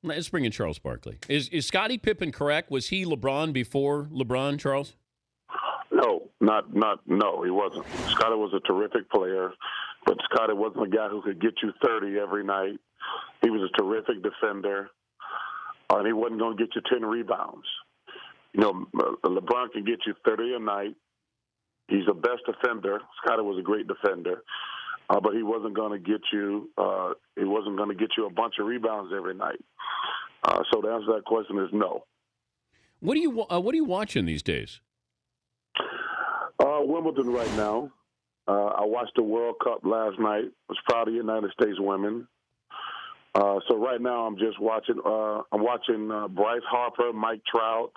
Let's bring in Charles Barkley. Is Scottie Pippen correct? Was he LeBron before LeBron, Charles? No, he wasn't. Scottie was a terrific player, but Scottie wasn't a guy who could get you 30 every night. He was a terrific defender, and he wasn't going to get you 10 rebounds. LeBron can get you 30 a night. He's the best defender. Scottie was a great defender, but he wasn't going to get you. He wasn't going to get you a bunch of rebounds every night. So the answer to that question is no. What are you watching these days? Wimbledon right now. I watched the World Cup last night. I was proud of the United States women. So right now I'm just watching. I'm watching Bryce Harper, Mike Trout,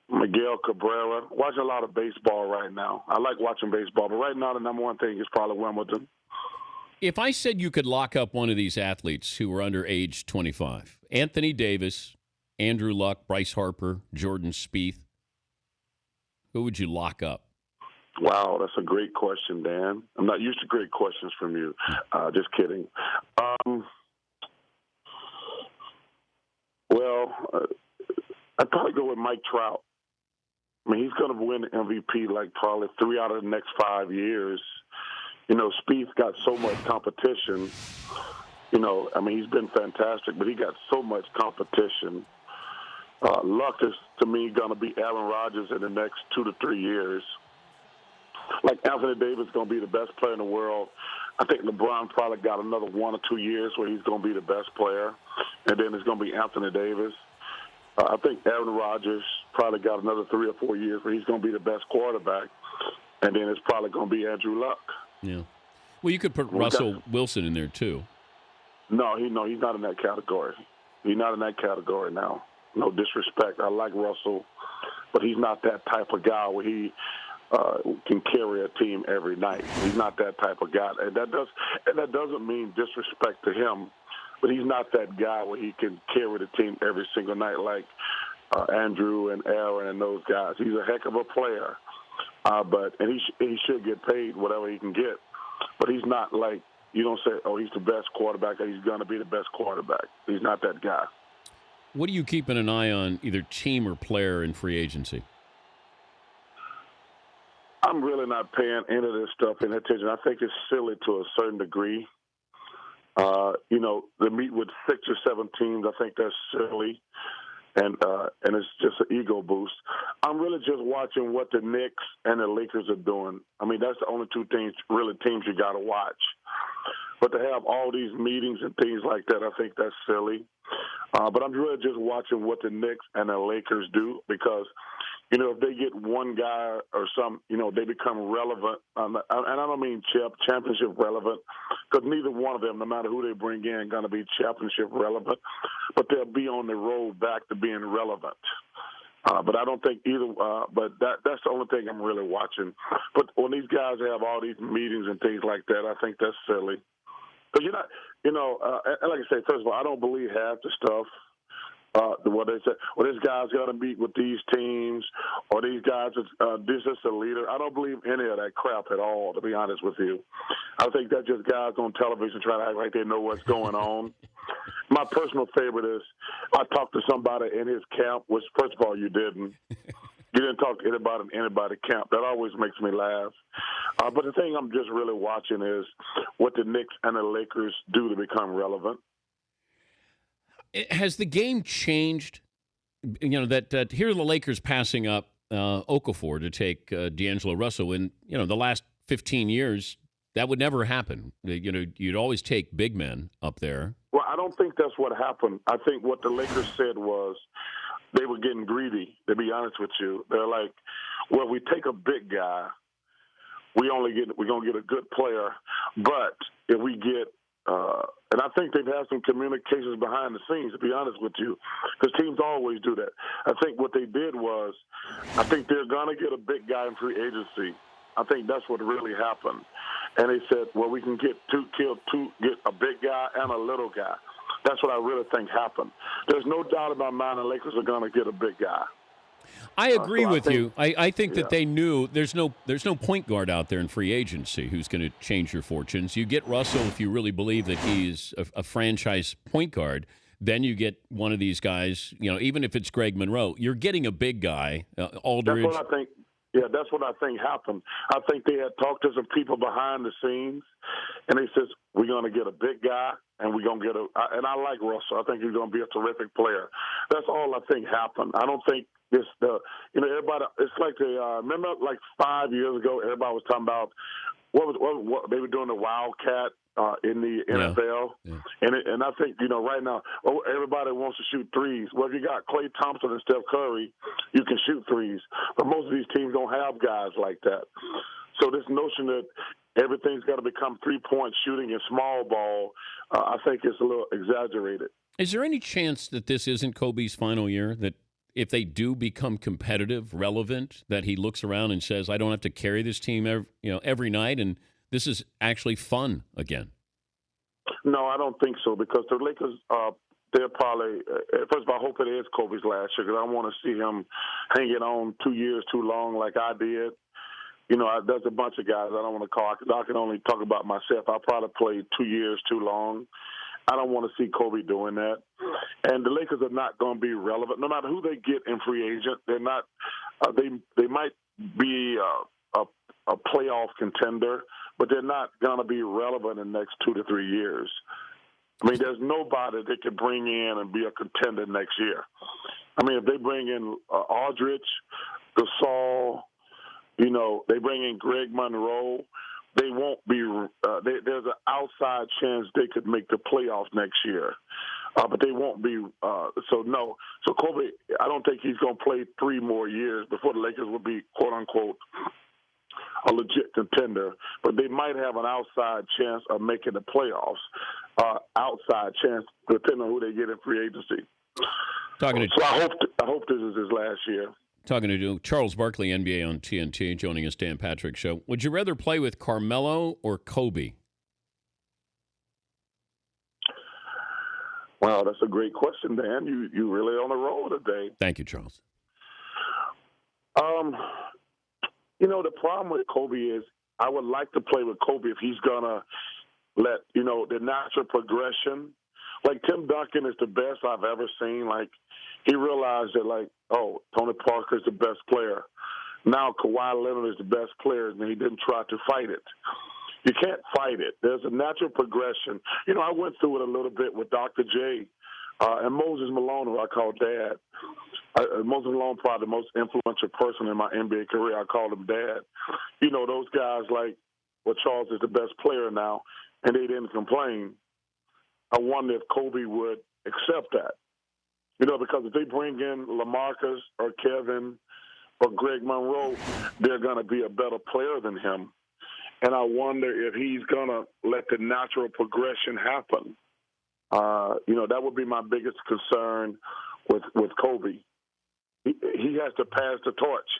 Miguel Cabrera. Watching a lot of baseball right now. I like watching baseball, but right now the number one thing is probably Wimbledon. If I said you could lock up one of these athletes who were under age 25, Anthony Davis, Andrew Luck, Bryce Harper, Jordan Spieth, who would you lock up? Wow, that's a great question, Dan. I'm not used to great questions from you. Just kidding. I'd probably go with Mike Trout. I mean, he's going to win the MVP like probably 3 out of the next 5 years. Spieth's got so much competition. He's been fantastic, but he got so much competition. Luck is, to me, going to be Aaron Rodgers in the next 2 to 3 years. Like Anthony Davis is going to be the best player in the world. I think LeBron probably got another 1 or 2 years where he's going to be the best player, and then it's going to be Anthony Davis. I think Aaron Rodgers probably got another 3 or 4 years where he's going to be the best quarterback, and then it's probably going to be Andrew Luck. Yeah. Well, you could put Russell Wilson in there too. No, he's not in that category. He's not in that category now. No disrespect. I like Russell, but he's not that type of guy where he can carry a team every night. He's not that type of guy, and that doesn't mean disrespect to him. But he's not that guy where he can carry the team every single night like Andrew and Aaron and those guys. He's a heck of a player, but he should get paid whatever he can get. But he's not like, you don't say, oh, he's the best quarterback, or he's going to be the best quarterback. He's not that guy. What are you keeping an eye on, either team or player, in free agency? I'm really not paying any of this stuff any attention. I think it's silly to a certain degree. They meet with 6 or 7 teams. I think that's silly, and it's just an ego boost. I'm really just watching what the Knicks and the Lakers are doing. I mean, that's the only 2 teams you got to watch. But to have all these meetings and things like that, I think that's silly. But I'm really just watching what the Knicks and the Lakers do because, if they get one guy or some, they become relevant. And I don't mean championship relevant because neither one of them, no matter who they bring in, going to be championship relevant. But they'll be on the road back to being relevant. But I don't think either. But that's the only thing I'm really watching. But when these guys have all these meetings and things like that, I think that's silly. Because you're not, and like I say, first of all, I don't believe half the stuff. What they say, this guy's going to meet with these teams, or these guys, this is a leader. I don't believe any of that crap at all, to be honest with you. I think that's just guys on television trying to act like they know what's going on. My personal favorite is I talked to somebody in his camp, which, first of all, you didn't. You didn't talk to anybody in anybody's camp. That always makes me laugh. But the thing I'm just really watching is what the Knicks and the Lakers do to become relevant. Has the game changed? That here are the Lakers passing up Okafor to take D'Angelo Russell. In the last 15 years, that would never happen. You'd always take big men up there. Well, I don't think that's what happened. I think what the Lakers said was they were getting greedy, to be honest with you. They're like, well, we take a big guy, we're going to get a good player. But if we get and I think they've had some communications behind the scenes, to be honest with you, because teams always do that. I think what they did was, I think they're going to get a big guy in free agency. I think that's what really happened. And they said, well, we can get a big guy and a little guy. That's what I really think happened. There's no doubt in my mind the Lakers are going to get a big guy. I agree with you. I think that they knew there's no point guard out there in free agency who's going to change your fortunes. You get Russell if you really believe that he's a franchise point guard. Then you get one of these guys, even if it's Greg Monroe, you're getting a big guy, Aldridge. That's what I think. Yeah, that's what I think happened. I think they had talked to some people behind the scenes, and they says, we're going to get a big guy, and we're going to get and I like Russell. I think he's going to be a terrific player. That's all I think happened. I don't think everybody, it's like remember like 5 years ago, everybody was talking about what they were doing the Wildcat in the NFL. Yeah. And I think, right now, everybody wants to shoot threes. Well, if you got Klay Thompson and Steph Curry, you can shoot threes. But most of these teams don't have guys like that. So this notion that everything's got to become three-point shooting and small ball, I think it's a little exaggerated. Is there any chance that this isn't Kobe's final year, that if they do become competitive, relevant, that he looks around and says, I don't have to carry this team every night, and this is actually fun again? No, I don't think so, because the Lakers, they're probably first of all, I hope it is Kobe's last year, because I don't want to see him hanging on 2 years too long like I did. There's a bunch of guys I don't want to call. I can only talk about myself. I probably played 2 years too long. I don't want to see Kobe doing that. And the Lakers are not going to be relevant. No matter who they get in free agent, they're not. They might be a playoff contender, but they're not going to be relevant in the next 2 to 3 years. I mean, there's nobody they could bring in and be a contender next year. I mean, if they bring in Aldridge, Gasol, they bring in Greg Monroe, they won't be there's an outside chance they could make the playoffs next year. But they won't be no. So Kobe, I don't think he's going to play 3 more years before the Lakers will be, quote-unquote, a legit contender. But they might have an outside chance of making the playoffs, outside chance, depending on who they get in free agency. I hope this is his last year. Talking to Charles Barkley, NBA on TNT, joining us, Dan Patrick Show. Would you rather play with Carmelo or Kobe? Wow, that's a great question, Dan. You really on the roll today. Thank you, Charles. The problem with Kobe is I would like to play with Kobe if he's going to let, the natural progression. Like Tim Duncan is the best I've ever seen. Like he realized that, Tony Parker is the best player. Now Kawhi Leonard is the best player, and he didn't try to fight it. You can't fight it. There's a natural progression. I went through it a little bit with Dr. J and Moses Malone, who I call Dad. Moses Malone, probably the most influential person in my NBA career. I call him Dad. Those guys Charles is the best player now, and they didn't complain. I wonder if Kobe would accept that. Because if they bring in LaMarcus or Kevin or Greg Monroe, they're going to be a better player than him. And I wonder if he's going to let the natural progression happen. That would be my biggest concern with Kobe. He has to pass the torch.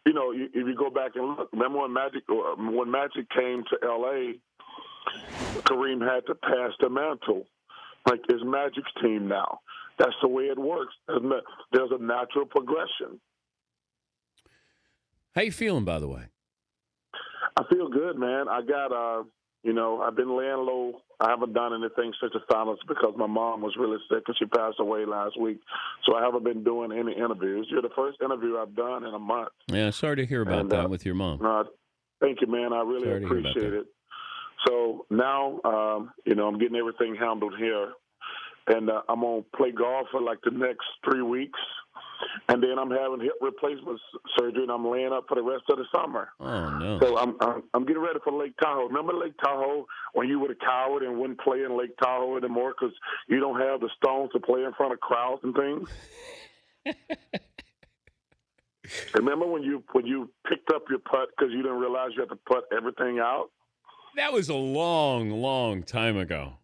If you go back and look, remember when Magic came to L.A., Kareem had to pass the mantle. Like, it's Magic's team now. That's the way it works. There's a natural progression. How you feeling, by the way? I feel good, man. I got, I've been laying low. I haven't done anything since the finals because my mom was really sick and she passed away last week. So I haven't been doing any interviews. You're the first interview I've done in a month. Yeah, sorry to hear about that with your mom. Thank you, man. I really appreciate it. So now, I'm getting everything handled here. And I'm going to play golf for the next 3 weeks. And then I'm having hip replacement surgery, and I'm laying up for the rest of the summer. Oh, no. So I'm getting ready for Lake Tahoe. Remember Lake Tahoe when you were a coward and wouldn't play in Lake Tahoe anymore because you don't have the stones to play in front of crowds and things? Remember when you picked up your putt because you didn't realize you had to putt everything out? That was a long, long time ago.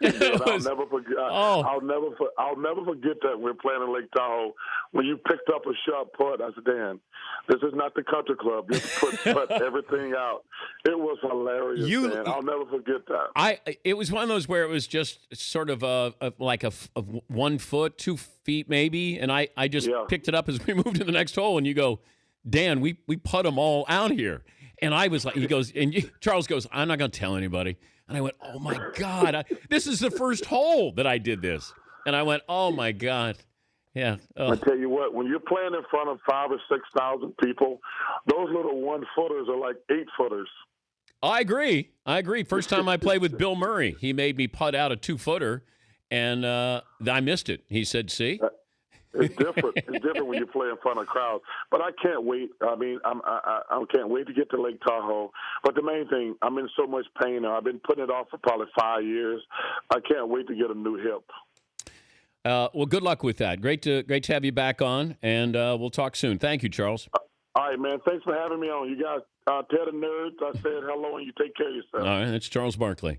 I'll never forget. I'll never forget that we're playing in Lake Tahoe when you picked up a sharp putt. I said, Dan, this is not the country club. You put everything out. It was hilarious, man. I'll never forget that. It was one of those where it was just sort of a 1 foot, 2 feet maybe, and I just picked it up as we moved to the next hole, and you go, Dan, we put them all out here. And I was like, Charles goes, I'm not going to tell anybody. And I went, oh, my God. This is the first hole that I did this. And I went, oh, my God. Yeah. I tell you what, when you're playing in front of 5,000 or 6,000 people, those little 1-footers are like 8-footers. I agree. First time I played with Bill Murray, he made me putt out a 2-footer, and I missed it. He said, see? It's different. It's different when you play in front of crowds. But I can't wait. I mean, I can't wait to get to Lake Tahoe. But the main thing, I'm in so much pain now. I've been putting it off for probably 5 years. I can't wait to get a new hip. Well, good luck with that. Great to have you back on, and we'll talk soon. Thank you, Charles. All right, man. Thanks for having me on. You guys, tell the nerds I said hello, and you take care of yourself. All right, that's Charles Barkley.